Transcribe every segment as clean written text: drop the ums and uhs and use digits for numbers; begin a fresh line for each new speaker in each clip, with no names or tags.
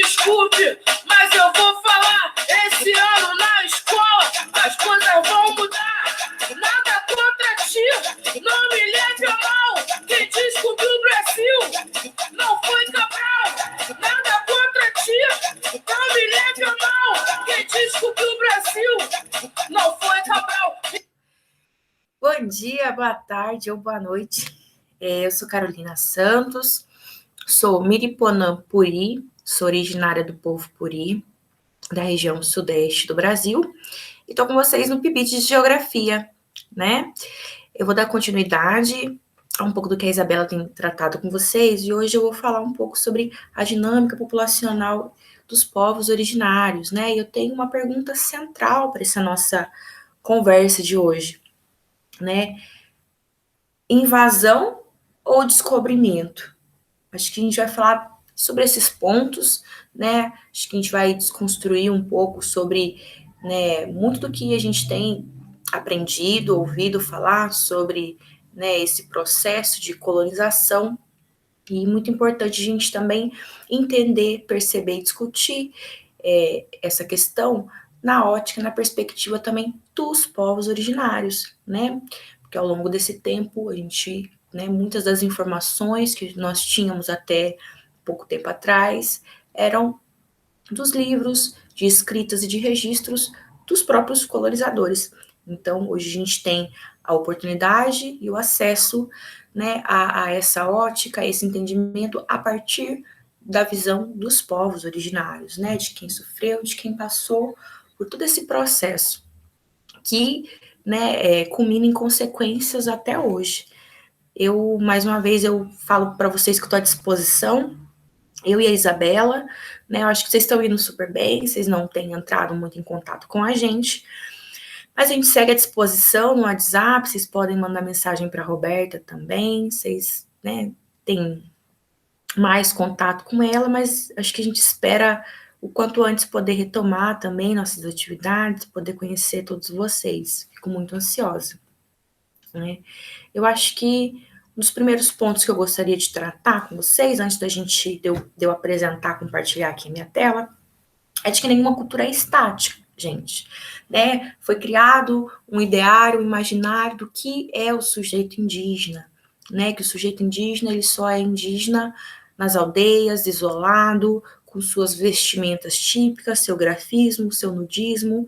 desculpe, mas eu vou falar. Esse ano na escola as coisas vão mudar. Nada contra ti, não me leve a mal. Quem descobriu o Brasil não foi Cabral. Nada contra ti, não me leve a mal. Quem descobriu o Brasil não foi Cabral.
Bom dia, boa tarde ou boa noite. Eu sou Carolina Santos, sou Miriponã Puri, sou originária do povo Puri, da região sudeste do Brasil, e estou com vocês no PIBIT de Geografia, né? Eu vou dar continuidade a um pouco do que a Isabela tem tratado com vocês, e hoje eu vou falar um pouco sobre a dinâmica populacional dos povos originários, né? E eu tenho uma pergunta central para essa nossa conversa de hoje, né? Invasão ou descobrimento? Acho que a gente vai falar sobre esses pontos, né? Acho que a gente vai desconstruir um pouco sobre, né, muito do que a gente tem aprendido, ouvido falar sobre, né, esse processo de colonização. E muito importante a gente também entender, perceber e discutir essa questão na ótica, na perspectiva também dos povos originários, né? Porque ao longo desse tempo, a gente, né, muitas das informações que nós tínhamos até pouco tempo atrás eram dos livros, de escritas e de registros dos próprios colonizadores. Então, hoje a gente tem a oportunidade e o acesso, né, a essa ótica, a esse entendimento a partir da visão dos povos originários, né, de quem sofreu, de quem passou por todo esse processo, que, né, culmina em consequências até hoje. Eu, mais uma vez, eu falo para vocês que estou à disposição, eu e a Isabela, né, eu acho que vocês estão indo super bem, vocês não têm entrado muito em contato com a gente, mas a gente segue à disposição no WhatsApp, vocês podem mandar mensagem para a Roberta também, vocês, né, têm mais contato com ela, mas acho que a gente espera o quanto antes poder retomar também nossas atividades, poder conhecer todos vocês. Fico muito ansiosa, né? Eu acho que um dos primeiros pontos que eu gostaria de tratar com vocês, antes de eu apresentar, compartilhar aqui a minha tela, é de que nenhuma cultura é estática, gente, né? Foi criado um ideário, um imaginário do que é o sujeito indígena, né? Que o sujeito indígena, ele só é indígena nas aldeias, isolado, com suas vestimentas típicas, seu grafismo, seu nudismo,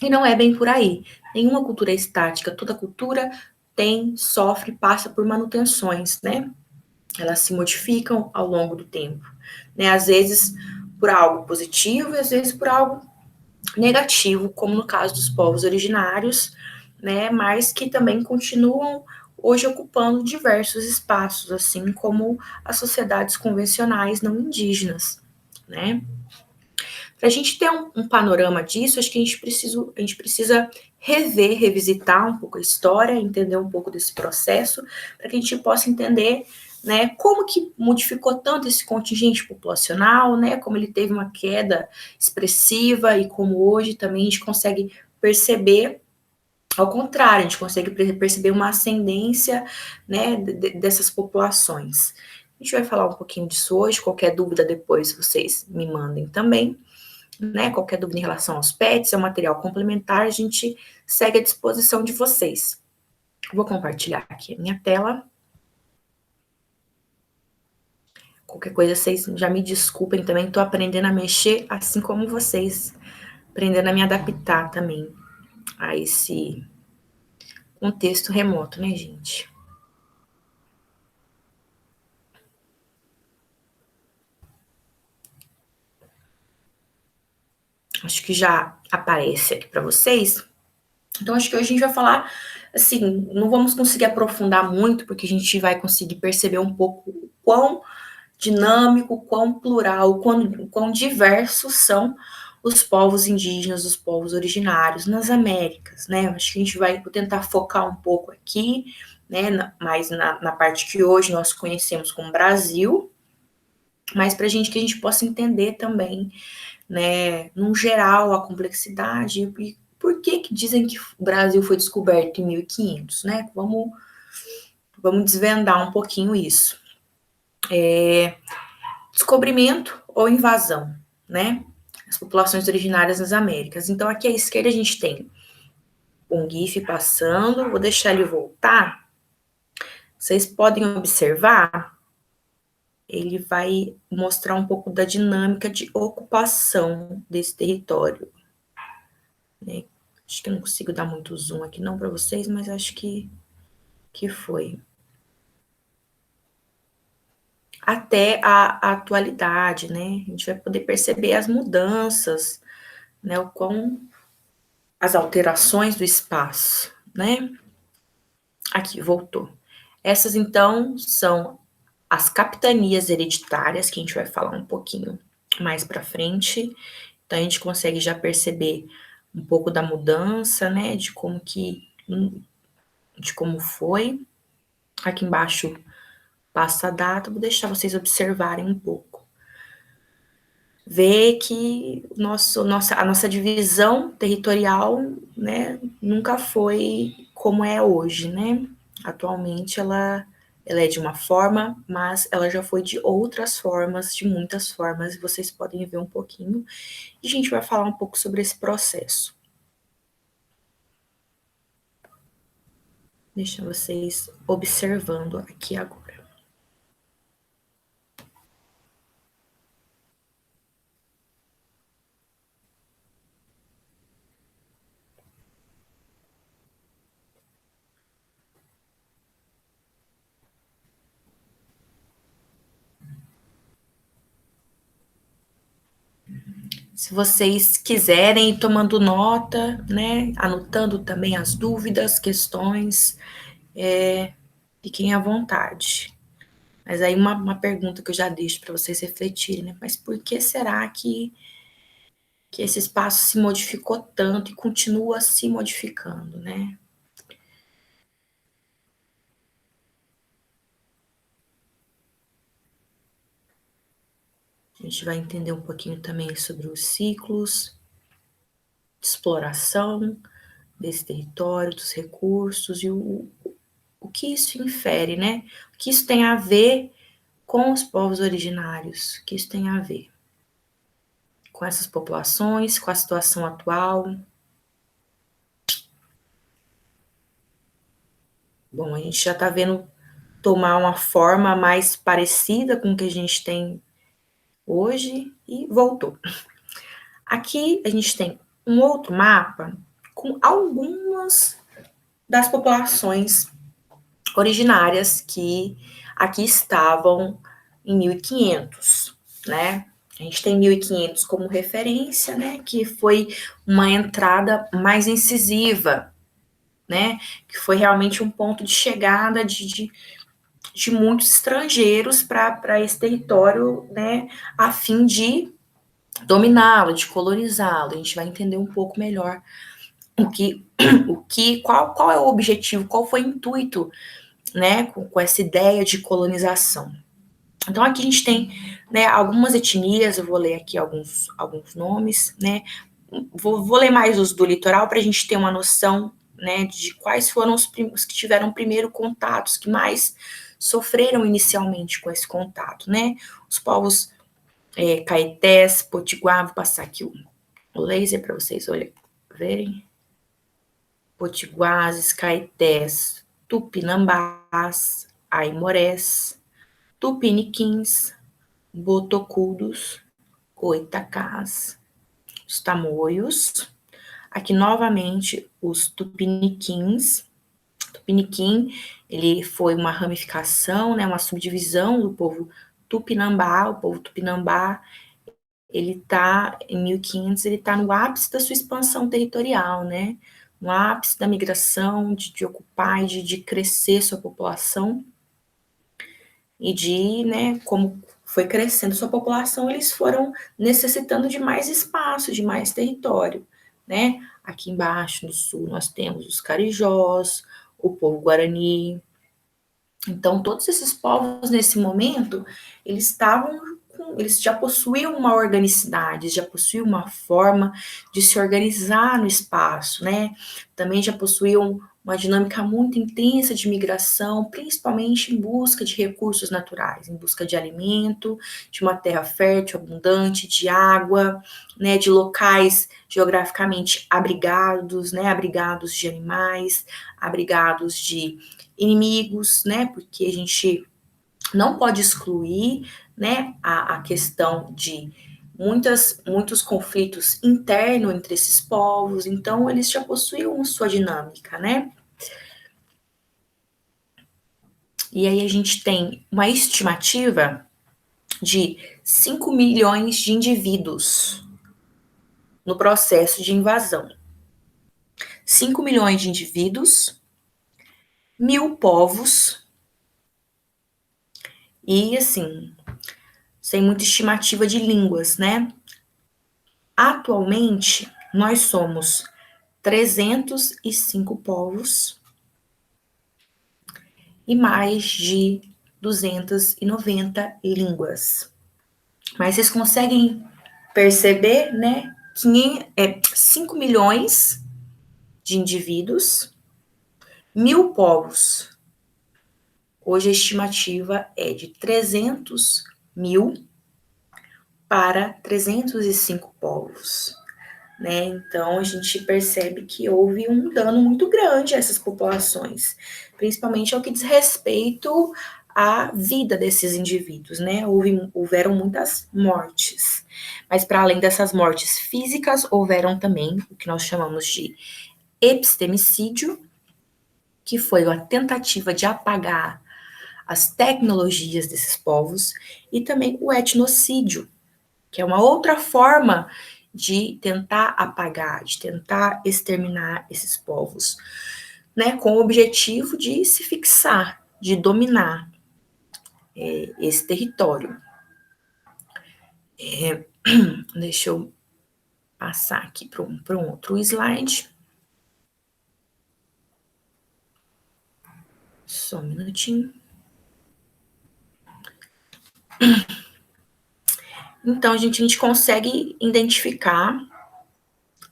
e não é bem por aí. Nenhuma cultura é estática, toda cultura tem, sofre, passa por manutenções, né? Elas se modificam ao longo do tempo, né? Às vezes por algo positivo e às vezes por algo negativo, como no caso dos povos originários, né? Mas que também continuam hoje ocupando diversos espaços, assim como as sociedades convencionais não indígenas, né? Para a gente ter um panorama disso, acho que a gente precisa rever, revisitar um pouco a história, entender um pouco desse processo, para que a gente possa entender, né, como que modificou tanto esse contingente populacional, né, como ele teve uma queda expressiva e como hoje também a gente consegue perceber, ao contrário, a gente consegue perceber uma ascendência, né, dessas populações. A gente vai falar um pouquinho disso hoje, qualquer dúvida depois vocês me mandem também, né, qualquer dúvida em relação aos pets, é um material complementar, a gente segue à disposição de vocês. Vou compartilhar aqui a minha tela. Qualquer coisa, vocês já me desculpem também, estou aprendendo a mexer, assim como vocês, aprendendo a me adaptar também a esse contexto remoto, né, gente? Acho que já aparece aqui para vocês. Então, acho que hoje a gente vai falar, assim, não vamos conseguir aprofundar muito, porque a gente vai conseguir perceber um pouco o quão dinâmico, quão plural, quão diversos são os povos indígenas, os povos originários nas Américas, né? Acho que a gente vai tentar focar um pouco aqui, né, mais na parte que hoje nós conhecemos como Brasil, mas para que a gente possa entender também, né, num geral, a complexidade e por que dizem que o Brasil foi descoberto em 1500, né? Vamos desvendar um pouquinho isso. Descobrimento ou invasão, né? As populações originárias nas Américas. Então, aqui à esquerda a gente tem um GIF passando, vou deixar ele voltar. Vocês podem observar, ele vai mostrar um pouco da dinâmica de ocupação desse território. Né? Acho que eu não consigo dar muito zoom aqui não para vocês, mas acho que foi. Até a atualidade, né? A gente vai poder perceber as mudanças, né? As alterações do espaço, né? Aqui, voltou. Essas, então, são as capitanias hereditárias, que a gente vai falar um pouquinho mais para frente. Então, a gente consegue já perceber um pouco da mudança, né? De como foi. Aqui embaixo passa a data, vou deixar vocês observarem um pouco. Ver que a nossa divisão territorial, né, nunca foi como é hoje, né? Atualmente ela é de uma forma, mas ela já foi de outras formas, de muitas formas, e vocês podem ver um pouquinho, e a gente vai falar um pouco sobre esse processo. Deixa vocês observando aqui agora. Se vocês quiserem ir tomando nota, né, anotando também as dúvidas, questões, fiquem à vontade. Mas aí uma pergunta que eu já deixo para vocês refletirem, né? Mas por que será que esse espaço se modificou tanto e continua se modificando, né? A gente vai entender um pouquinho também sobre os ciclos de exploração desse território, dos recursos e o que isso infere, né? O que isso tem a ver com os povos originários, o que isso tem a ver com essas populações, com a situação atual. Bom, a gente já está vendo tomar uma forma mais parecida com o que a gente tem hoje e voltou. Aqui a gente tem um outro mapa com algumas das populações originárias que aqui estavam em 1500, né? A gente tem 1500 como referência, né? Que foi uma entrada mais incisiva, né? Que foi realmente um ponto de chegada de muitos estrangeiros para esse território, né? A fim de dominá-lo, de colonizá-lo. A gente vai entender um pouco melhor qual é o objetivo, qual foi o intuito, né, com essa ideia de colonização. Então aqui a gente tem, né, algumas etnias, eu vou ler aqui alguns nomes, né, vou ler mais os do litoral para a gente ter uma noção, né, de quais foram os que tiveram primeiro contatos, que mais sofreram inicialmente com esse contato, né, os povos Caetés, Potiguar, vou passar aqui o laser para vocês verem, Potiguares, Caetés, Tupinambás, Aimorés, Tupiniquins, Botocudos, Goitacás, os Tamoios, aqui novamente os Tupiniquins. Tupiniquim, ele foi uma ramificação, né, uma subdivisão do povo Tupinambá. O povo Tupinambá, ele tá, em 1500, ele tá no ápice da sua expansão territorial, né, no ápice da migração, de ocupar e de crescer sua população, e de, né, como foi crescendo sua população, eles foram necessitando de mais espaço, de mais território, né? Aqui embaixo, no sul, nós temos os carijós, o povo guarani. Então, todos esses povos, nesse momento, eles já possuíam uma organicidade, já possuíam uma forma de se organizar no espaço, né? Também já possuíam uma dinâmica muito intensa de migração, principalmente em busca de recursos naturais, em busca de alimento, de uma terra fértil, abundante, de água, né, de locais geograficamente abrigados, né, abrigados de animais, abrigados de inimigos, né, porque a gente não pode excluir, né, a questão de muitos conflitos internos entre esses povos, então eles já possuíam sua dinâmica, né? E aí a gente tem uma estimativa de 5 milhões de indivíduos no processo de invasão. 5 milhões de indivíduos, 1.000 povos, e assim, sem muita estimativa de línguas, né? Atualmente, nós somos 305 povos e mais de 290 línguas. Mas vocês conseguem perceber, né? 5 milhões de indivíduos, 1.000 povos. Hoje a estimativa é de 300 mil para 305 povos. Né? Então, a gente percebe que houve um dano muito grande a essas populações, principalmente ao que diz respeito à vida desses indivíduos, né? Houveram muitas mortes, mas para além dessas mortes físicas, houveram também o que nós chamamos de epistemicídio, que foi a tentativa de apagar as tecnologias desses povos, e também o etnocídio, que é uma outra forma de tentar apagar, de tentar exterminar esses povos, né, com o objetivo de se fixar, de dominar esse território. Deixa eu passar aqui para um outro slide. Só um minutinho. Então, a gente consegue identificar,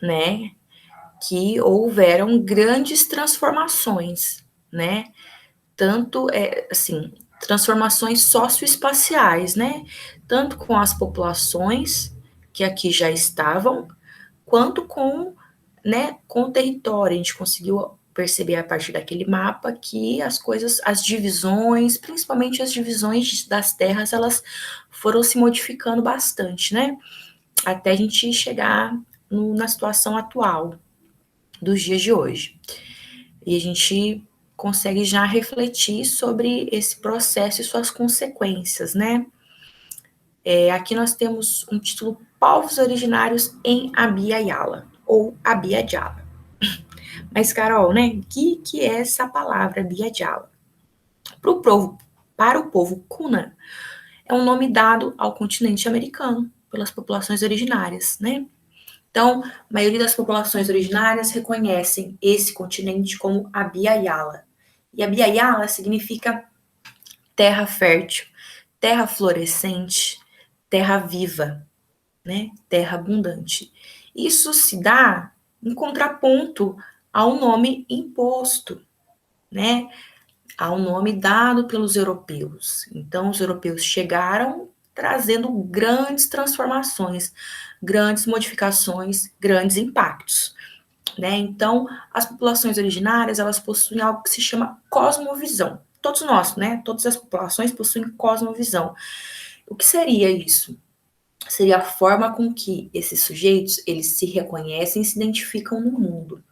né, que houveram grandes transformações, né, tanto, assim, transformações socioespaciais, né, tanto com as populações que aqui já estavam, quanto com, né, com o território. A gente conseguiu perceber a partir daquele mapa que as coisas, as divisões, principalmente as divisões das terras, elas foram se modificando bastante, né, até a gente chegar na situação atual dos dias de hoje. E a gente consegue já refletir sobre esse processo e suas consequências, né? Aqui nós temos um título Povos Originários em Abya Yala, ou Abya Yala. Mas, Carol, né, o que é essa palavra Abya Yala? Para o povo Kuna, é um nome dado ao continente americano pelas populações originárias, né? Então, a maioria das populações originárias reconhecem esse continente como Abya Yala. E Abya Yala significa terra fértil, terra florescente, terra viva, né? Terra abundante. Isso se dá em contraponto ao nome imposto, né? Ao nome dado pelos europeus. Então, os europeus chegaram trazendo grandes transformações, grandes modificações, grandes impactos, né? Então, as populações originárias, elas possuem algo que se chama cosmovisão. Todos nós, né? Todas as populações possuem cosmovisão. O que seria isso? Seria a forma com que esses sujeitos, eles se reconhecem e se identificam no mundo.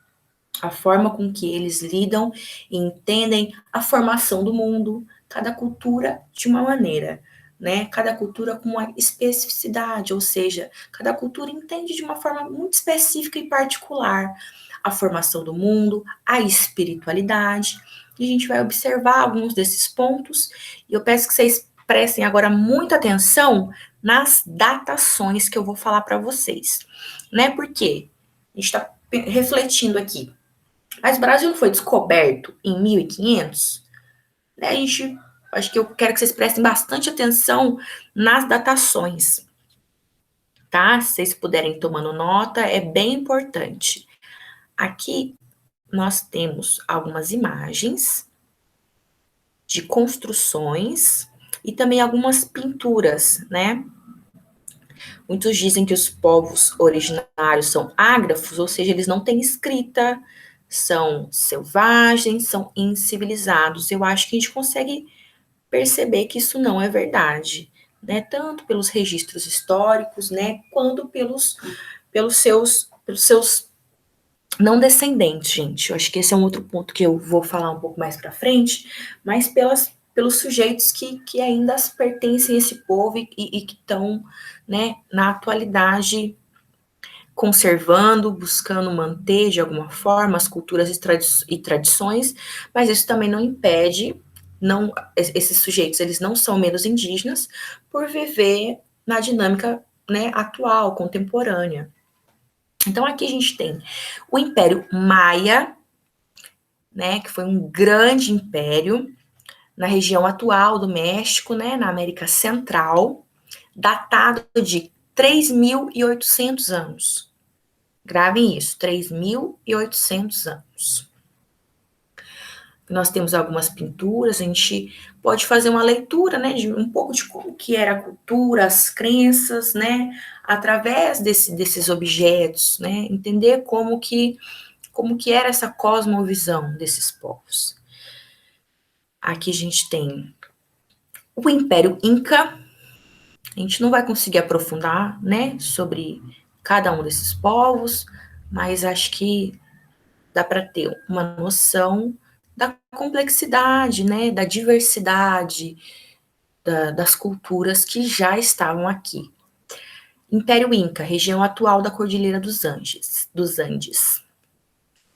A forma com que eles lidam e entendem a formação do mundo, cada cultura de uma maneira, né? Cada cultura com uma especificidade, ou seja, cada cultura entende de uma forma muito específica e particular a formação do mundo, a espiritualidade. E a gente vai observar alguns desses pontos, e eu peço que vocês prestem agora muita atenção nas datações que eu vou falar para vocês, né? Porque a gente está refletindo aqui. Mas o Brasil não foi descoberto em 1500? Né? Acho que eu quero que vocês prestem bastante atenção nas datações, tá? Se vocês puderem tomando nota, é bem importante. Aqui nós temos algumas imagens de construções e também algumas pinturas, né? Muitos dizem que os povos originários são ágrafos, ou seja, eles não têm escrita, são selvagens, são incivilizados. Eu acho que a gente consegue perceber que isso não é verdade, né? Tanto pelos registros históricos, né, quanto pelos seus não descendentes, gente. Eu acho que esse é um outro ponto que eu vou falar um pouco mais para frente, mas pelos sujeitos que ainda pertencem a esse povo e que estão, né, na atualidade conservando, buscando manter de alguma forma as culturas e tradições, mas isso também não impede, não, esses sujeitos eles não são menos indígenas por viver na dinâmica, né, atual, contemporânea. Então aqui a gente tem o Império Maia, né, que foi um grande império na região atual do México, né, na América Central, datado de 3.800 anos. Gravem isso, 3.800 anos. Nós temos algumas pinturas, a gente pode fazer uma leitura, né, de um pouco de como que era a cultura, as crenças, né, através desses objetos, né, entender como que era essa cosmovisão desses povos. Aqui a gente tem o Império Inca. A gente não vai conseguir aprofundar, né, sobre cada um desses povos, mas acho que dá para ter uma noção da complexidade, né, da diversidade das culturas que já estavam aqui. Império Inca, região atual da Cordilheira dos Andes.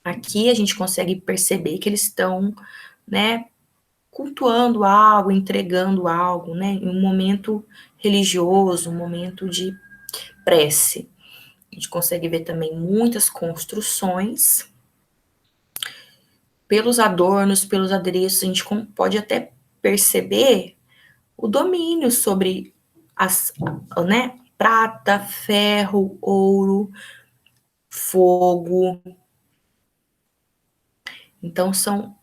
Aqui a gente consegue perceber que eles estão, né, cultuando algo, entregando algo, né, em um momento religioso, um momento de prece. A gente consegue ver também muitas construções. Pelos adornos, pelos adereços, a gente pode até perceber o domínio sobre as, né, prata, ferro, ouro, fogo. Então, são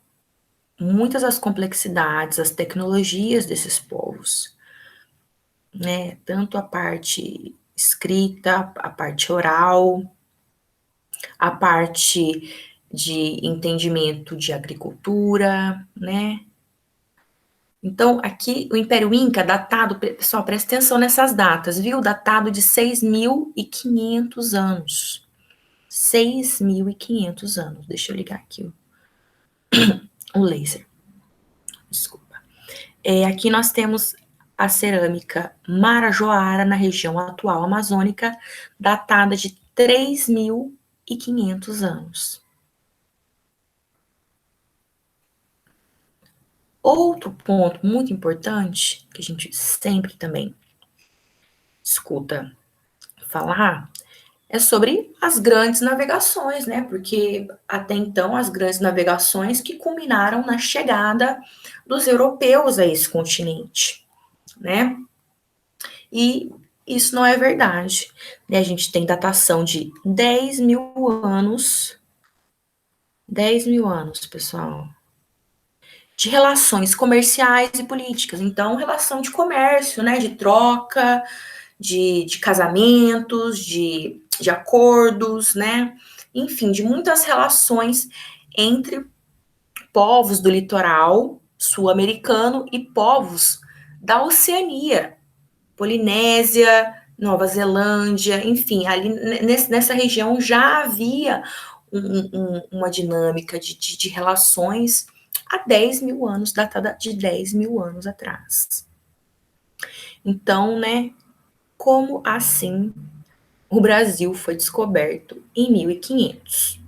muitas as complexidades, as tecnologias desses povos, né? Tanto a parte escrita, a parte oral, a parte de entendimento de agricultura, né? Então, aqui, o Império Inca, datado, pessoal, presta atenção nessas datas, viu? Datado de 6.500 anos. 6.500 anos. Deixa eu ligar aqui o laser. Desculpa. Aqui nós temos a cerâmica Marajoara, na região atual amazônica, datada de 3.500 anos. Outro ponto muito importante, que a gente sempre também escuta falar, é sobre as grandes navegações, né? Porque até então as grandes navegações que culminaram na chegada dos europeus a esse continente, né? E isso não é verdade, né? A gente tem datação de 10.000 anos, pessoal, de relações comerciais e políticas. Então, relação de comércio, né? De troca, de casamentos, de acordos, né? Enfim, de muitas relações entre povos do litoral sul-americano e povos da Oceania, Polinésia, Nova Zelândia, enfim, ali nessa região já havia uma dinâmica de relações há 10.000 anos, datada de 10.000 anos atrás. Então, né, como assim o Brasil foi descoberto em 1500?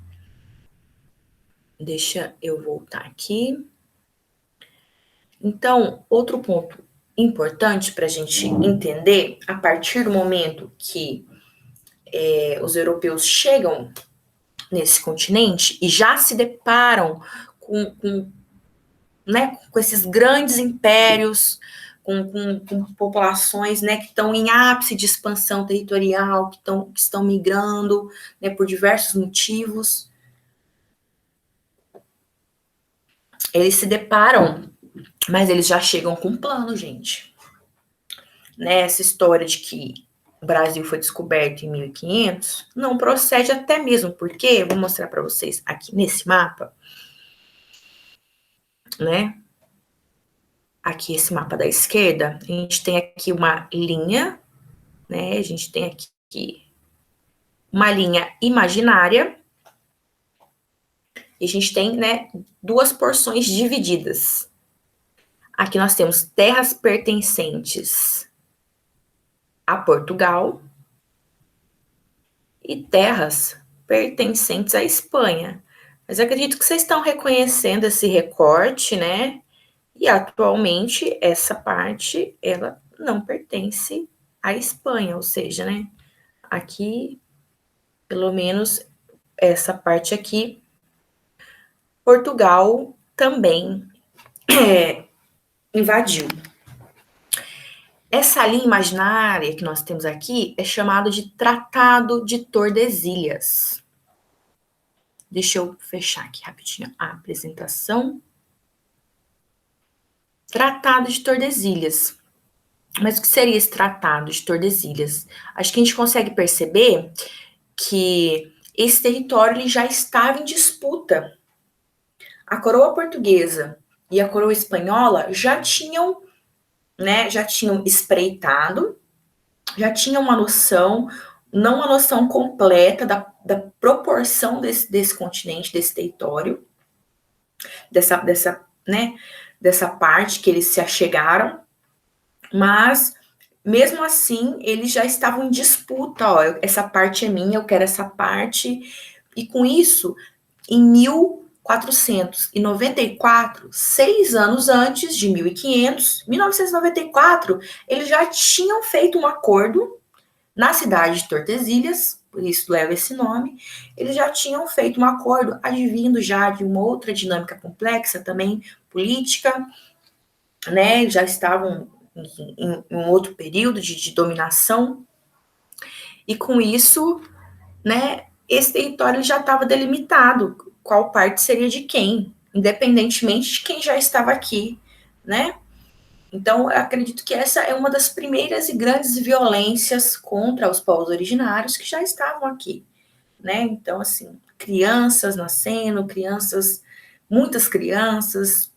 Deixa eu voltar aqui. Então, outro ponto importante para a gente entender, a partir do momento que os europeus chegam nesse continente e já se deparam né, com esses grandes impérios, com populações, né, que estão em ápice de expansão territorial, que estão migrando, né, por diversos motivos. eles se deparam, mas eles já chegam com um plano, gente. Né, essa história de que o Brasil foi descoberto em 1500 não procede, até mesmo porque, vou mostrar para vocês aqui nesse mapa, né? Aqui esse mapa da esquerda, a gente tem aqui uma linha, né? A gente tem aqui uma linha imaginária e a gente tem, né, duas porções divididas. Aqui nós temos terras pertencentes a Portugal e terras pertencentes à Espanha. Mas acredito que vocês estão reconhecendo esse recorte, né? E atualmente essa parte ela não pertence à Espanha, ou seja, né? Aqui, pelo menos essa parte aqui, Portugal também invadiu. Essa linha imaginária que nós temos aqui é chamado de Tratado de Tordesilhas. Deixa eu fechar aqui rapidinho a apresentação. Tratado de Tordesilhas. Mas o que seria esse Tratado de Tordesilhas? Acho que a gente consegue perceber que esse território ele já estava em disputa. A coroa portuguesa e a coroa espanhola já tinham, né, já tinham espreitado, já tinham uma noção, não uma noção completa da proporção desse continente, desse território, dessa parte que eles se achegaram, mas mesmo assim eles já estavam em disputa, ó, essa parte é minha, eu quero essa parte, e com isso, em 1494, 6 anos antes de 1500, 1994, eles já tinham feito um acordo na cidade de Tordesilhas, por isso leva esse nome, eles já tinham feito um acordo advindo já de uma outra dinâmica complexa também, política, né, já estavam em um outro período de dominação, e com isso, né, esse território já estava delimitado, qual parte seria de quem, independentemente de quem já estava aqui, né? Então, eu acredito que essa é uma das primeiras e grandes violências contra os povos originários que já estavam aqui, né? Então, assim, crianças nascendo, muitas crianças,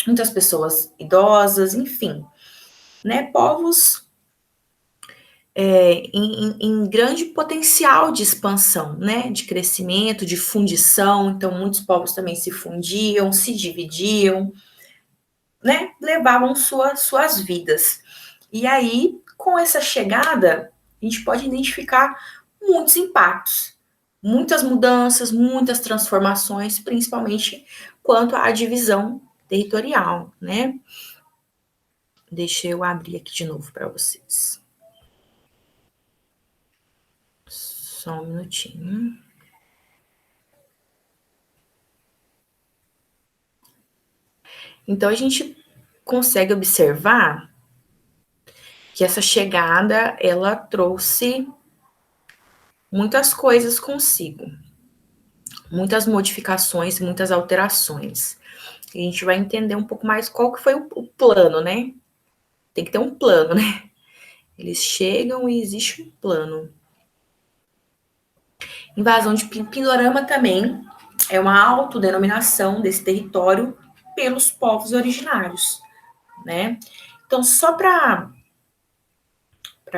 muitas pessoas idosas, enfim, né? Povos em grande potencial de expansão, né? De crescimento, de fundição. Então, muitos povos também se fundiam, se dividiam, né? Levavam suas vidas. E aí, com essa chegada, a gente pode identificar muitos impactos, muitas mudanças, muitas transformações, principalmente quanto à divisão territorial, né? Deixa eu abrir aqui de novo para vocês. Só um minutinho. Então, a gente consegue observar que essa chegada, ela trouxe muitas coisas consigo, muitas modificações, muitas alterações. E a gente vai entender um pouco mais qual que foi o plano, né? Tem que ter um plano, né? Eles chegam e existe um plano. Invasão de Pindorama também é uma autodenominação desse território pelos povos originários, né? Então, só para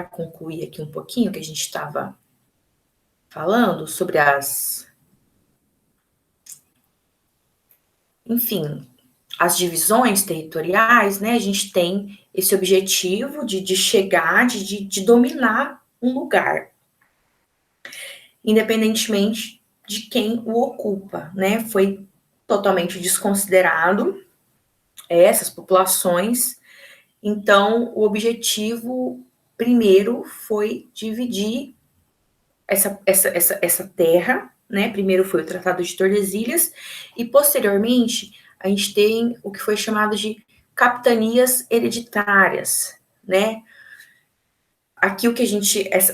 concluir aqui um pouquinho que a gente estava falando sobre enfim, as divisões territoriais, né? A gente tem esse objetivo de chegar, de dominar um lugar, independentemente de quem o ocupa, né? Foi totalmente desconsiderado essas populações. Então, o objetivo primeiro foi dividir essa terra, né? Primeiro foi o Tratado de Tordesilhas, e posteriormente a gente tem o que foi chamado de capitanias hereditárias, né? Aqui o que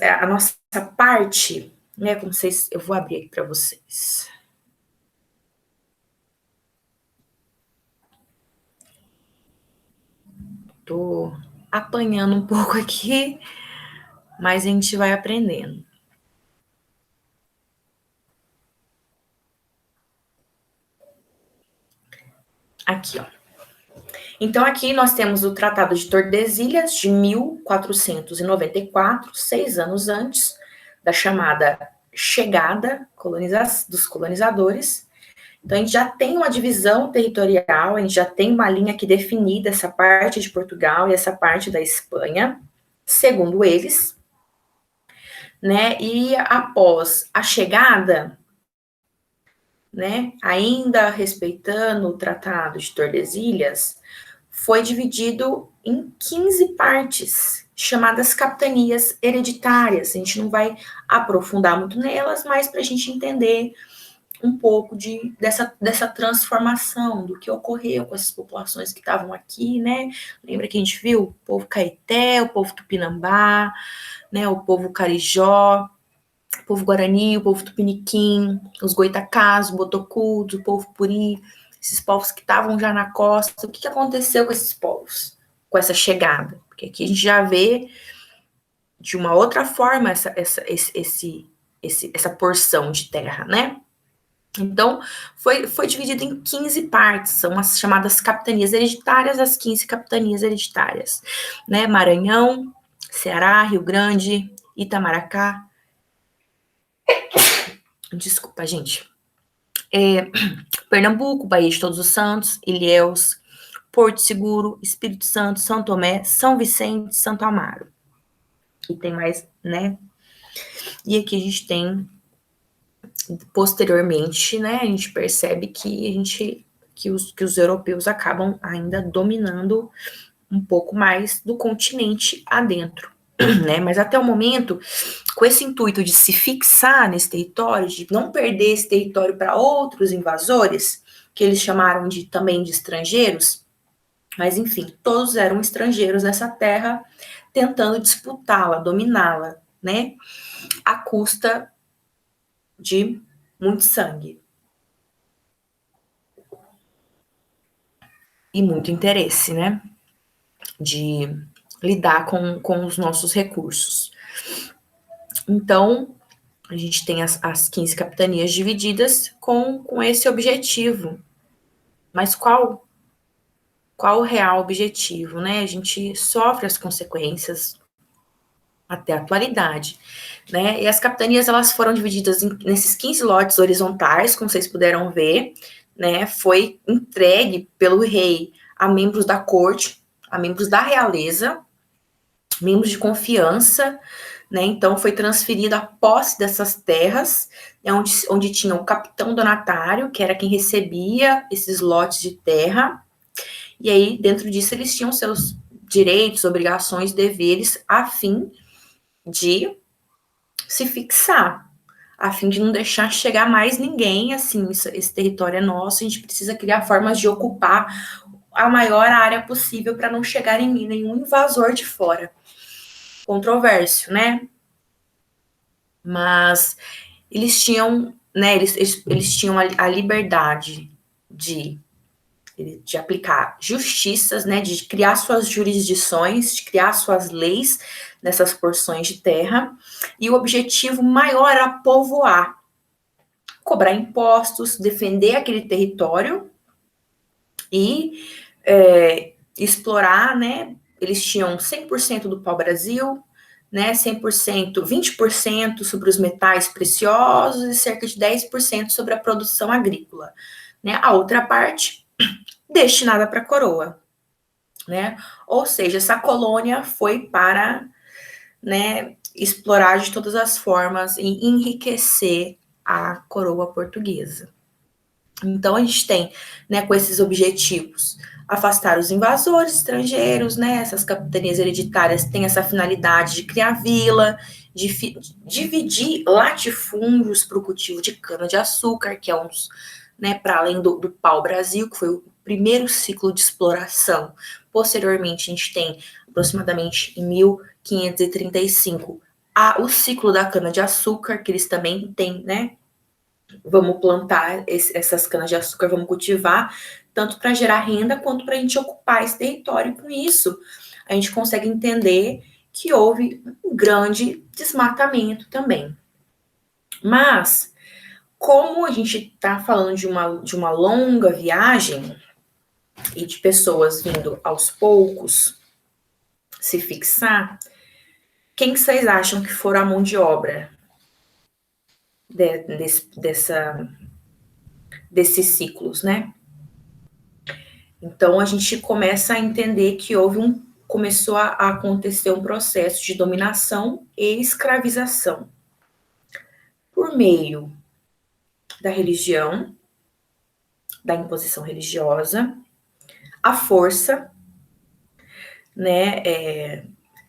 a nossa parte, né? Como eu vou abrir aqui para vocês. Tô apanhando um pouco aqui, mas a gente vai aprendendo. Aqui, ó. Então, aqui nós temos o Tratado de Tordesilhas, de 1494, 6 anos antes da chamada chegada dos colonizadores. Então, a gente já tem uma divisão territorial, a gente já tem uma linha aqui definida, essa parte de Portugal e essa parte da Espanha, segundo eles, né? E após a chegada, né, ainda respeitando o Tratado de Tordesilhas, foi dividido em 15 partes, chamadas capitanias hereditárias. A gente não vai aprofundar muito nelas, mas para a gente entender um pouco dessa transformação, do que ocorreu com essas populações que estavam aqui, né? Lembra que a gente viu o povo Caeté, o povo Tupinambá, né? O povo Carijó, o povo Guarani, o povo Tupiniquim, os Goitacás, os Botocudos, o povo Puri, esses povos que estavam já na costa. O que aconteceu com esses povos, com essa chegada? Porque aqui a gente já vê de uma outra forma essa porção de terra, né? Então, foi dividido em 15 partes, são as chamadas capitanias hereditárias, as 15 capitanias hereditárias, né? Maranhão, Ceará, Rio Grande, Itamaracá. Desculpa, gente. Pernambuco, Baía de Todos os Santos, Ilhéus, Porto Seguro, Espírito Santo, São Tomé, São Vicente, Santo Amaro. E tem mais, né? E aqui a gente tem, posteriormente, né, a gente percebe que os europeus acabam ainda dominando um pouco mais do continente adentro, né? Mas até o momento, com esse intuito de se fixar nesse território, de não perder esse território para outros invasores, que eles chamaram também de estrangeiros, mas enfim, todos eram estrangeiros nessa terra, tentando disputá-la, dominá-la, né? À custa de muito sangue e muito interesse, né? De lidar com os nossos recursos. Então, a gente tem as 15 capitanias divididas com esse objetivo. Mas qual o real objetivo, né? A gente sofre as consequências até a atualidade, né? E as capitanias, elas foram divididas nesses 15 lotes horizontais, como vocês puderam ver, né? Foi entregue pelo rei a membros da corte, a membros da realeza, membros de confiança, né? Então foi transferida a posse dessas terras, né, onde tinha o capitão donatário, que era quem recebia esses lotes de terra, e aí dentro disso eles tinham seus direitos, obrigações, deveres, a fim de se fixar, a fim de não deixar chegar mais ninguém, assim, esse território é nosso, a gente precisa criar formas de ocupar a maior área possível para não chegar em nenhum invasor de fora. Controverso, né? Mas eles tinham, né, eles tinham a liberdade de aplicar justiças, né, de criar suas jurisdições, de criar suas leis nessas porções de terra, e o objetivo maior era povoar, cobrar impostos, defender aquele território e explorar, né, eles tinham 100% do pau-brasil, né, 100%, 20% sobre os metais preciosos e cerca de 10% sobre a produção agrícola, né, a outra parte destinada para a coroa, né, ou seja, essa colônia foi para, né, explorar de todas as formas e enriquecer a coroa portuguesa. Então, a gente tem, né, com esses objetivos, afastar os invasores estrangeiros, né, essas capitanias hereditárias têm essa finalidade de criar vila, de dividir latifúndios para o cultivo de cana-de-açúcar, que é né, para além do pau-brasil, que foi o primeiro ciclo de exploração. Posteriormente, a gente tem, aproximadamente em 1535, o ciclo da cana-de-açúcar, que eles também têm, né, vamos plantar essas canas-de-açúcar, vamos cultivar, tanto para gerar renda quanto para a gente ocupar esse território. E com isso, a gente consegue entender que houve um grande desmatamento também. Mas, como a gente está falando de uma longa viagem e de pessoas vindo aos poucos se fixar, quem que vocês acham que foram a mão de obra desses ciclos, né? Então, a gente começa a entender que começou a acontecer um processo de dominação e escravização por meio da religião, da imposição religiosa, a força, né,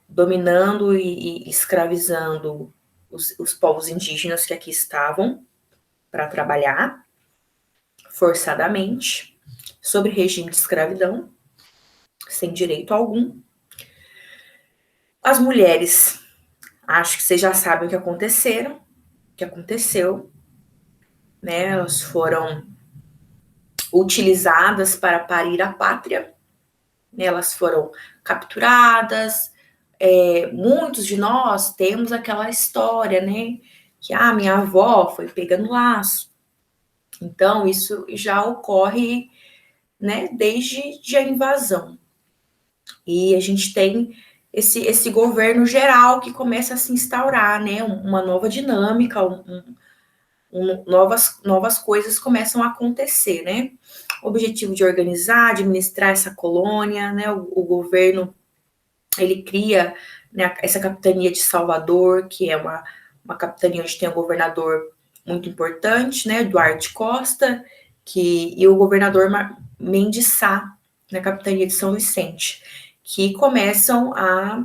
dominando e escravizando os povos indígenas que aqui estavam para trabalhar forçadamente, sob regime de escravidão, sem direito algum. As mulheres, acho que vocês já sabem o que aconteceu, né? Elas foram utilizadas para parir a pátria, né? Elas foram capturadas. Muitos de nós temos aquela história, né? Que minha avó foi pega no laço. Então, isso já ocorre, né, desde a invasão. E a gente tem esse governo geral que começa a se instaurar, né, uma nova dinâmica, novas coisas começam a acontecer, né? O objetivo de organizar, administrar essa colônia, né? O governo, ele cria, né, essa capitania de Salvador, que é uma capitania onde tem um governador muito importante, né, Duarte Costa, e o governador Mendes Sá, na capitania de São Vicente, que começam a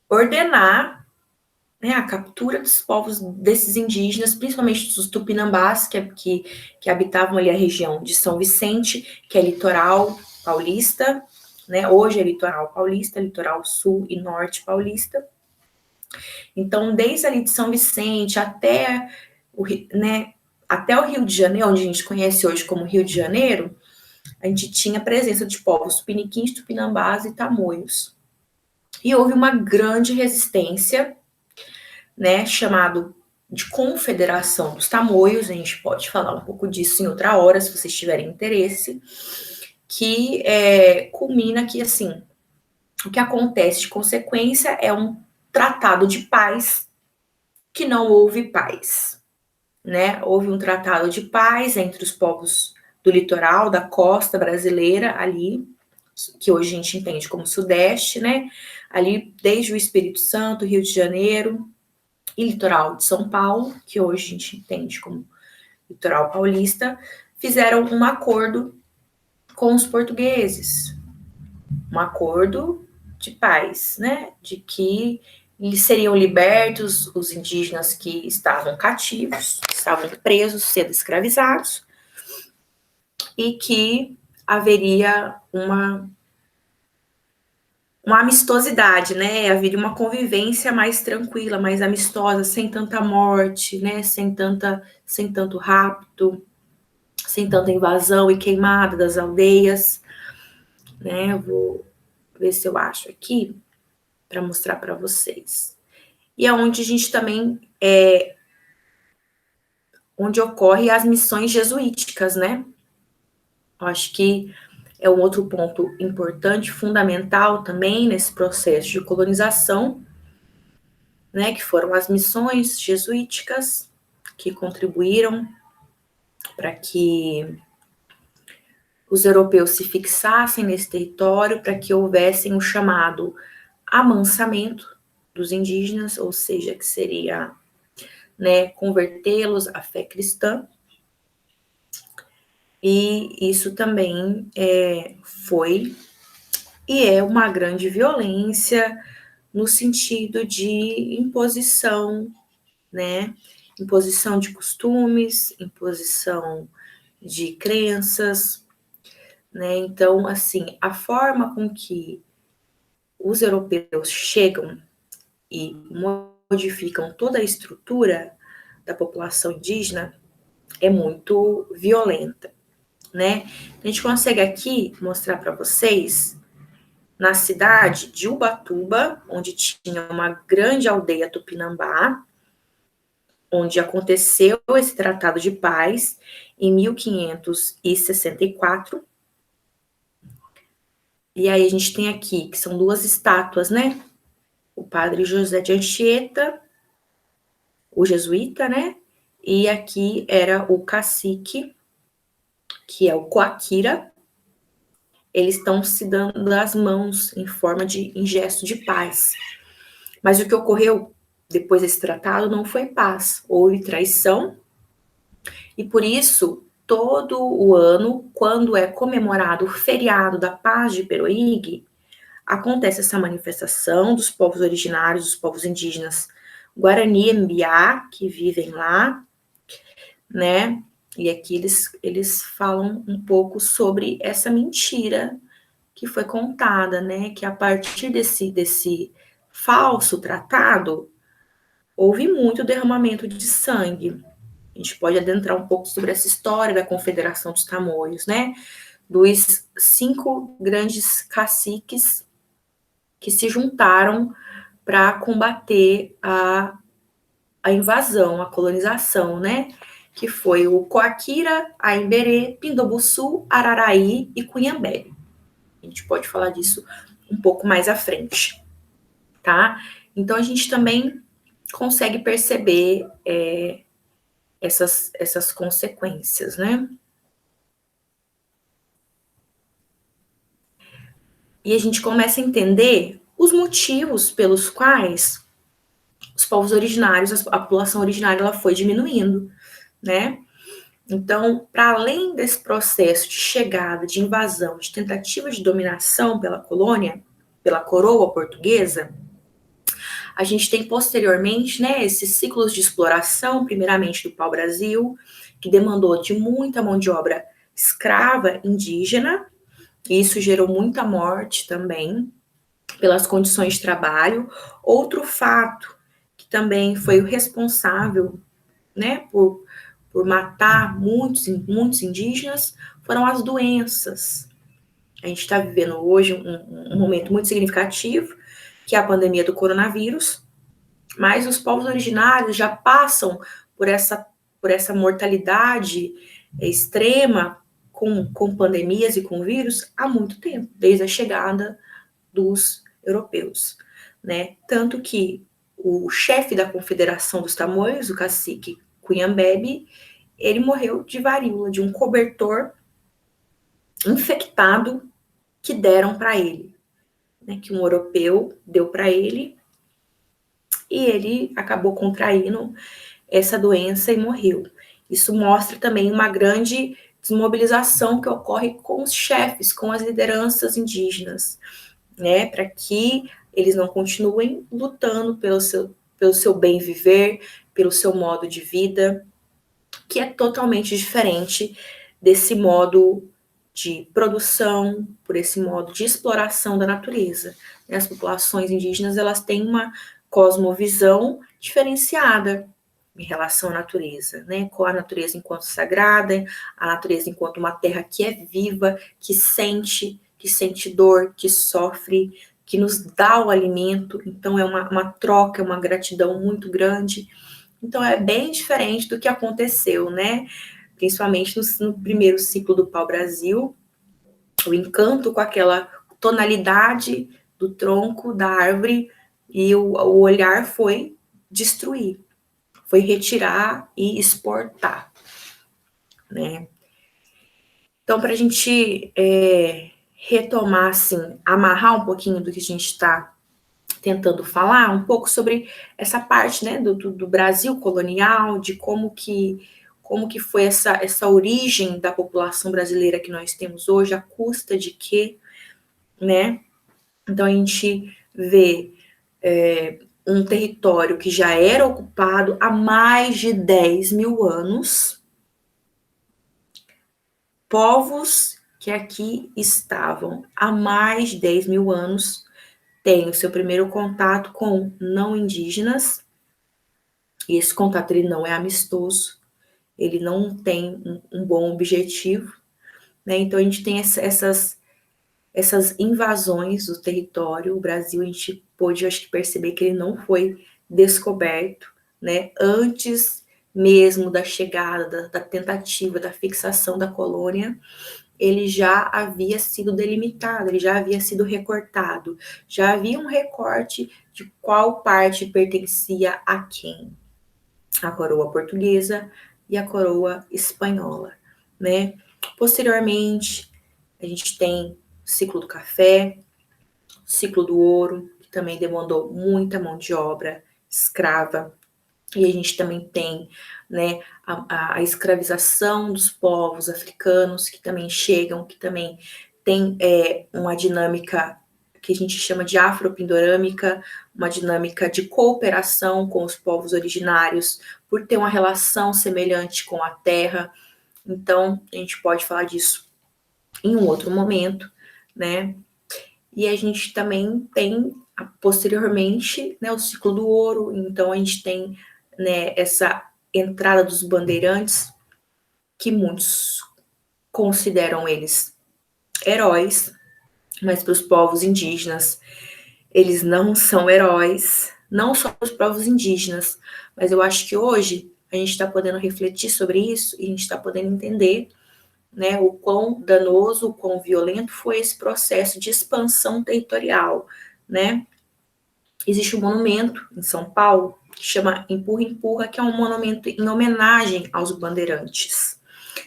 ordenar, né, a captura dos povos desses indígenas, principalmente dos tupinambás, que habitavam ali a região de São Vicente, que é litoral paulista, né, hoje é litoral paulista, litoral sul e norte paulista. Então, desde ali de São Vicente até o Rio de Janeiro, onde a gente conhece hoje como Rio de Janeiro, a gente tinha presença de povos tupiniquins, tupinambás e tamoios. E houve uma grande resistência, né, chamado de Confederação dos Tamoios, a gente pode falar um pouco disso em outra hora, se vocês tiverem interesse, que culmina que, assim, o que acontece de consequência é um tratado de paz que não houve paz, né? Houve um tratado de paz entre os povos do litoral, da costa brasileira ali, que hoje a gente entende como Sudeste, né? Ali desde o Espírito Santo, Rio de Janeiro e litoral de São Paulo, que hoje a gente entende como litoral paulista, fizeram um acordo com os portugueses, um acordo de paz, né? De que seriam libertos os indígenas que estavam cativos, que estavam presos, sendo escravizados, e que haveria uma amistosidade, né? Haveria uma convivência mais tranquila, mais amistosa, sem tanta morte, né? Sem tanto rapto, sem tanta invasão e queimada das aldeias, né? Eu vou ver se eu acho aqui para mostrar para vocês. E é onde a gente também onde ocorrem as missões jesuíticas, né? Eu acho que é um outro ponto importante, fundamental também nesse processo de colonização, né? Que foram as missões jesuíticas que contribuíram para que os europeus se fixassem nesse território, para que houvessem o chamado amansamento dos indígenas, ou seja, que seria, né, convertê-los à fé cristã. E isso também foi e é uma grande violência no sentido de imposição, né? Imposição de costumes, imposição de crenças, né? Então, assim, a forma com que os europeus chegam e modificam toda a estrutura da população indígena é muito violenta. né? A gente consegue aqui mostrar para vocês na cidade de Ubatuba, onde tinha uma grande aldeia tupinambá, onde aconteceu esse tratado de paz em 1564. E aí a gente tem aqui, que são duas estátuas, né? O padre José de Anchieta, o jesuíta, né? E aqui era o cacique, que é o Coaquira. Eles estão se dando as mãos em gesto de paz. Mas o que ocorreu depois desse tratado não foi paz, houve traição, e por isso, todo o ano, quando é comemorado o feriado da paz de Peroígue, acontece essa manifestação dos povos originários, dos povos indígenas Guarani e Mbiá, que vivem lá, né? E aqui eles falam um pouco sobre essa mentira que foi contada, né? Que a partir desse falso tratado, houve muito derramamento de sangue. A gente pode adentrar um pouco sobre essa história da Confederação dos Tamoios, né? Dos 5 grandes caciques que se juntaram para combater a invasão, a colonização, né? Que foi o Coaquira, Aimberê, Pindobuçu, Araraí e Cunhambebe. A gente pode falar disso um pouco mais à frente, tá? Então a gente também consegue perceber essas consequências, né? E a gente começa a entender os motivos pelos quais os povos originários, a população originária, ela foi diminuindo, né? Então, para além desse processo de chegada, de invasão, de tentativa de dominação pela colônia, pela coroa portuguesa, a gente tem posteriormente, né, esses ciclos de exploração, primeiramente do pau-brasil, que demandou de muita mão de obra escrava indígena, e isso gerou muita morte também, pelas condições de trabalho. Outro fato que também foi o responsável, né, por matar muitos indígenas, foram as doenças. A gente está vivendo hoje um momento muito significativo, que é a pandemia do coronavírus, mas os povos originários já passam por essa mortalidade extrema com pandemias e com vírus há muito tempo, desde a chegada dos europeus, né? Tanto que o chefe da Confederação dos Tamoios, o cacique Cunhambebe, ele morreu de varíola, de um cobertor infectado que deram para ele, né? Que um europeu deu para ele, e ele acabou contraindo essa doença e morreu. Isso mostra também uma grande desmobilização que ocorre com os chefes, com as lideranças indígenas, né, para que eles não continuem lutando pelo seu bem viver, pelo seu modo de vida, que é totalmente diferente desse modo de produção, por esse modo de exploração da natureza. As populações indígenas, elas têm uma cosmovisão diferenciada em relação à natureza, né? Com a natureza enquanto sagrada, a natureza enquanto uma terra que é viva, que sente dor, que sofre, que nos dá o alimento. Então é uma troca, uma gratidão muito grande. Então é bem diferente do que aconteceu, né? Principalmente no primeiro ciclo do pau-brasil, o encanto com aquela tonalidade do tronco da árvore, e o olhar foi destruir, foi retirar e exportar, né? Então, para a gente retomar, assim, amarrar um pouquinho do que a gente está tentando falar, um pouco sobre essa parte, né, do Brasil colonial, de como que foi essa origem da população brasileira que nós temos hoje, à custa de quê, né? Então, a gente vê um território que já era ocupado há mais de 10 mil anos, povos que aqui estavam há mais de 10 mil anos têm o seu primeiro contato com não indígenas, e esse contato ele não é amistoso, ele não tem um bom objetivo, né? Então a gente tem essas invasões do território. O Brasil, a gente pôde, acho que, perceber que ele não foi descoberto, né? Antes mesmo da chegada, da tentativa, da fixação da colônia, ele já havia sido delimitado, ele já havia sido recortado, já havia um recorte de qual parte pertencia a quem. A coroa portuguesa e a coroa espanhola, né? Posteriormente, a gente tem o ciclo do café, o ciclo do ouro, que também demandou muita mão de obra escrava, e a gente também tem, né, a escravização dos povos africanos, que também chegam, que também tem uma dinâmica que a gente chama de afropindorâmica, uma dinâmica de cooperação com os povos originários, por ter uma relação semelhante com a terra. Então, a gente pode falar disso em um outro momento, né? E a gente também tem, posteriormente, né, o ciclo do ouro. Então, a gente tem, né, essa entrada dos bandeirantes, que muitos consideram eles heróis, mas para os povos indígenas, eles não são heróis, não só para os povos indígenas, mas eu acho que hoje a gente está podendo refletir sobre isso e a gente está podendo entender, né, o quão danoso, o quão violento foi esse processo de expansão territorial, né? Existe um monumento em São Paulo que chama Empurra Empurra, que é um monumento em homenagem aos bandeirantes.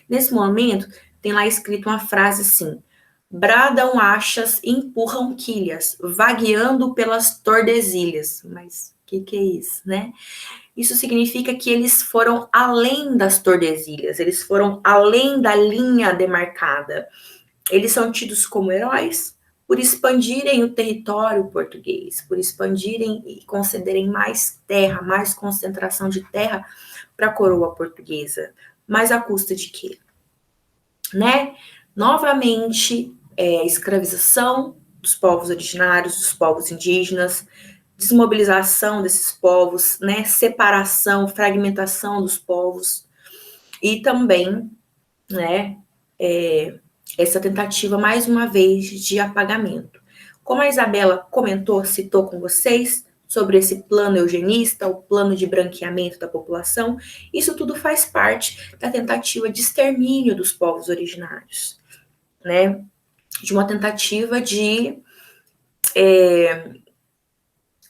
Nesse monumento tem lá escrito uma frase assim: bradam achas e empurram quilhas, vagueando pelas Tordesilhas. Mas o que é isso, né? Isso significa que eles foram além das Tordesilhas, eles foram além da linha demarcada. Eles são tidos como heróis por expandirem o território português, por expandirem e concederem mais terra, mais concentração de terra para a coroa portuguesa. Mas à custa de quê? Né? Novamente, escravização dos povos originários, dos povos indígenas, desmobilização desses povos, né? Separação, fragmentação dos povos e também, né, essa tentativa, mais uma vez, de apagamento. Como a Isabela comentou, citou com vocês, sobre esse plano eugenista, o plano de branqueamento da população, isso tudo faz parte da tentativa de extermínio dos povos originários, né? De uma tentativa de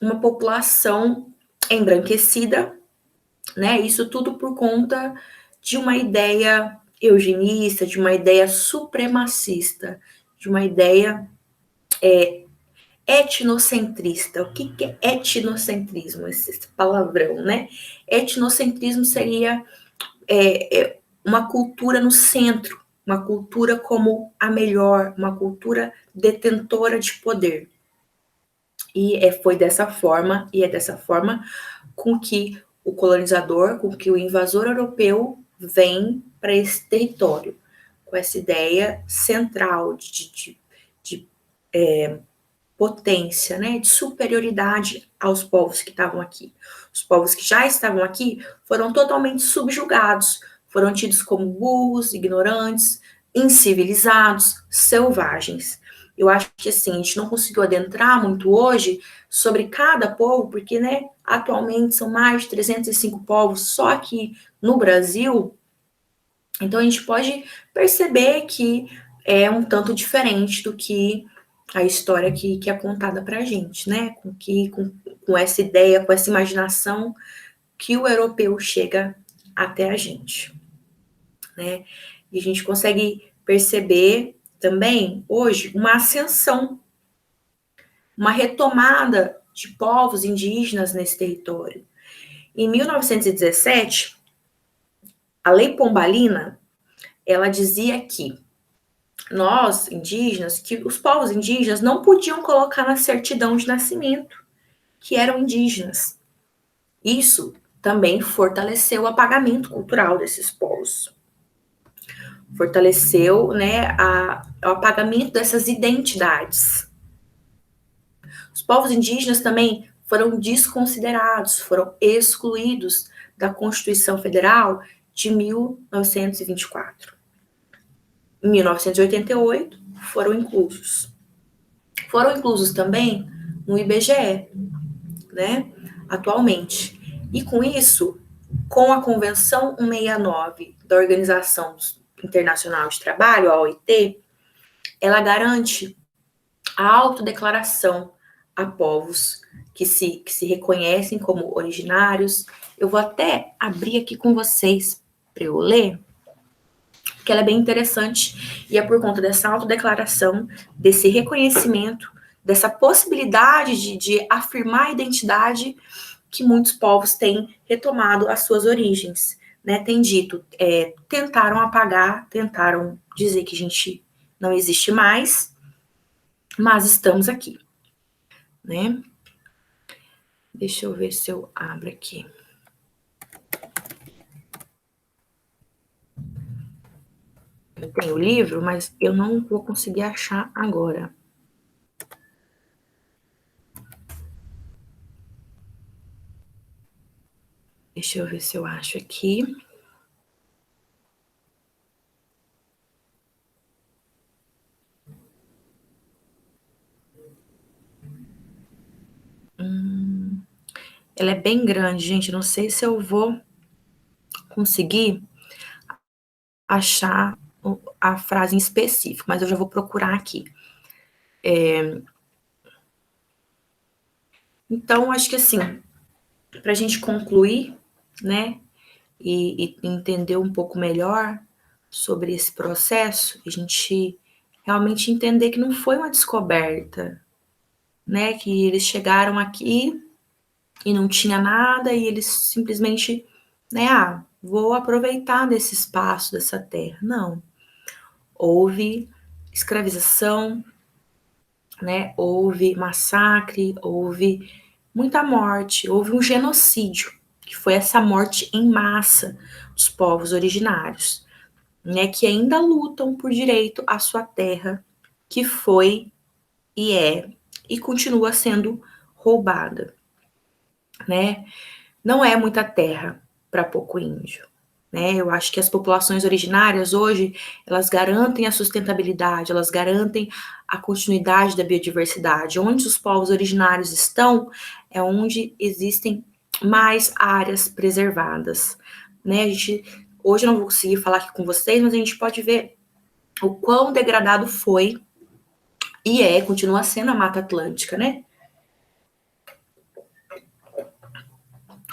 uma população embranquecida, né? Isso tudo por conta de uma ideia eugenista, de uma ideia supremacista, de uma ideia etnocentrista. O que é etnocentrismo? Esse palavrão, né? Etnocentrismo seria uma cultura no centro, uma cultura como a melhor, uma cultura detentora de poder. E foi dessa forma, e é dessa forma com que o colonizador, com que o invasor europeu vem para esse território, com essa ideia central de potência, né, de superioridade aos povos que estavam aqui. Os povos que já estavam aqui foram totalmente subjugados, foram tidos como burros, ignorantes, incivilizados, selvagens. Eu acho que assim, a gente não conseguiu adentrar muito hoje sobre cada povo, porque, né, atualmente são mais de 305 povos só aqui no Brasil. Então a gente pode perceber que é um tanto diferente do que a história que é contada para a gente, né? Com essa ideia, com essa imaginação que o europeu chega até a gente, né? E a gente consegue perceber também, hoje, uma ascensão, uma retomada de povos indígenas nesse território. Em 1917, a Lei Pombalina, ela dizia que nós, indígenas, que os povos indígenas não podiam colocar na certidão de nascimento que eram indígenas. Isso também fortaleceu o apagamento cultural desses povos. Fortaleceu, né, o apagamento dessas identidades. Os povos indígenas também foram desconsiderados, foram excluídos da Constituição Federal de 1924. em 1988, foram inclusos. Foram inclusos também no IBGE, né, atualmente. E com isso, com a Convenção 169 da Organização Internacional de Trabalho, a OIT, ela garante a autodeclaração a povos que se reconhecem como originários. Eu vou até abrir aqui com vocês para eu ler, porque ela é bem interessante, e é por conta dessa autodeclaração, desse reconhecimento, dessa possibilidade de afirmar a identidade que muitos povos têm retomado as suas origens, né? Tem dito, tentaram apagar, tentaram dizer que a gente não existe mais, mas estamos aqui, né? Deixa eu ver se eu abro aqui. Eu tenho o livro, mas eu não vou conseguir achar agora. Deixa eu ver se eu acho aqui. Ela é bem grande, gente. Não sei se eu vou conseguir achar a frase em específico, mas eu já vou procurar aqui. Então, acho que assim, para a gente concluir, né, e entender um pouco melhor sobre esse processo, a gente realmente entender que não foi uma descoberta, né, que eles chegaram aqui e não tinha nada e eles simplesmente, né, vou aproveitar desse espaço, dessa terra. Não. Houve escravização, né, houve massacre, houve muita morte, houve um genocídio, que foi essa morte em massa dos povos originários, né, que ainda lutam por direito à sua terra, que foi e é e continua sendo roubada, né? Não é muita terra para pouco índio, né? Eu acho que as populações originárias hoje, elas garantem a sustentabilidade, elas garantem a continuidade da biodiversidade. Onde os povos originários estão é onde existem mais áreas preservadas, né? Hoje eu não vou conseguir falar aqui com vocês, mas a gente pode ver o quão degradado foi e continua sendo a Mata Atlântica, né?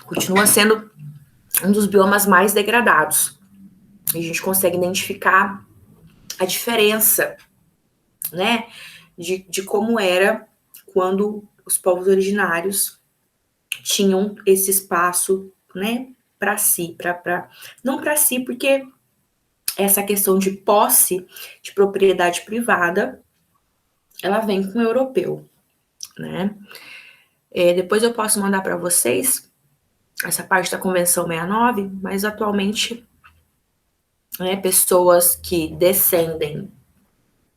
Continua sendo um dos biomas mais degradados. E a gente consegue identificar a diferença, né, de como era quando os povos originários tinham esse espaço, né, para si, não para si, porque essa questão de posse, de propriedade privada, ela vem com o europeu, né? Depois eu posso mandar para vocês essa parte da Convenção 69, mas atualmente, né, pessoas que descendem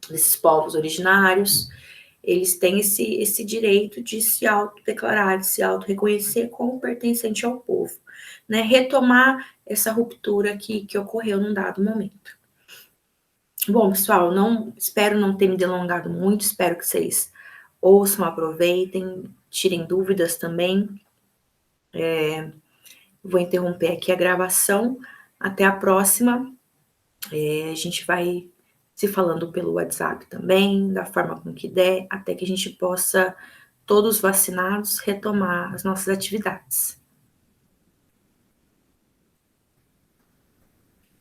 desses povos originários, eles têm esse direito de se autodeclarar, de se autorreconhecer como pertencente ao povo, né? Retomar essa ruptura que ocorreu num dado momento. Bom, pessoal, espero não ter me delongado muito, espero que vocês ouçam, aproveitem, tirem dúvidas também. Vou interromper aqui a gravação. Até a próxima. A gente vai se falando pelo WhatsApp também, da forma com que der, até que a gente possa, todos vacinados, retomar as nossas atividades.